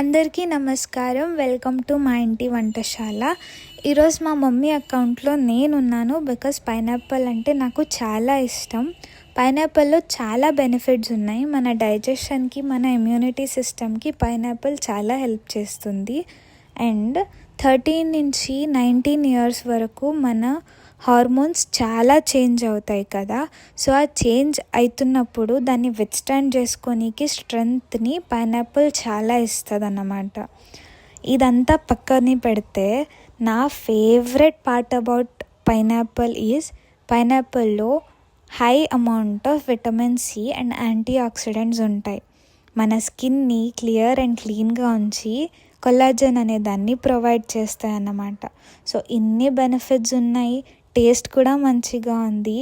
అందరికీ నమస్కారం. Welcome to మా ఇంటి వంటశాల. ఈరోజు మా మమ్మీ అకౌంట్లో నేనున్నాను బికాస్ పైనాపిల్ అంటే నాకు చాలా ఇష్టం. పైనాపిల్లో చాలా బెనిఫిట్స్ ఉన్నాయి. మన డైజెషన్కి, మన ఇమ్యూనిటీ సిస్టమ్కి పైనాపిల్ చాలా హెల్ప్ చేస్తుంది. అండ్ 13 నుంచి 19 ఇయర్స్ వరకు మన హార్మోన్స్ చాలా చేంజ్ అవుతాయి కదా. సో ఆ చేంజ్ అవుతున్నప్పుడు దాన్ని విత్స్టాండ్ చేసుకోనికి స్ట్రెంగ్త్ని పైనాపిల్ చాలా ఇస్తుంది అన్నమాట. ఇదంతా పక్కని పెడితే నా favourite part about pineapple is పైనాపిల్లో high amount of vitamin C and antioxidants ఉంటాయి. మన స్కిన్ని క్లియర్ అండ్ క్లీన్గా ఉంచి కొల్లాజన్ అనే దాన్ని ప్రొవైడ్ చేస్తాయి అన్నమాట. సో ఇన్ని బెనిఫిట్స్ ఉన్నాయి, టేస్ట్ కూడా మంచిగా ఉంది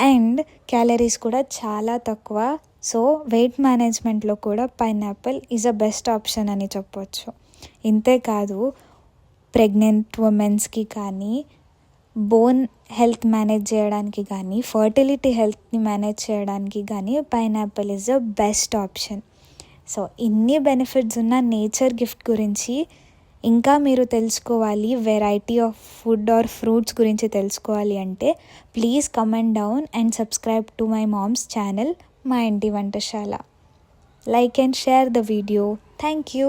అండ్ క్యాలరీస్ కూడా చాలా తక్కువ. సో వెయిట్ మేనేజ్మెంట్లో కూడా pineapple is a best option అని చెప్పొచ్చు. ఇంతే కాదు, ప్రెగ్నెంట్ ఉమెన్స్కి కానీ, బోన్ హెల్త్ మేనేజ్ చేయడానికి కానీ, ఫర్టిలిటీ హెల్త్ని మేనేజ్ చేయడానికి కానీ pineapple is a best option. So ఇన్ని బెనిఫిట్స్ ఉన్న నేచర్ గిఫ్ట్ గురించి ఇంకా మీరు తెలుసుకోవాలి, variety of food or fruits గురించి తెలుసుకోవాలి అంటే please comment down and subscribe to my mom's channel మా ఇంటి వంటశాల. Like and share the video. Thank you.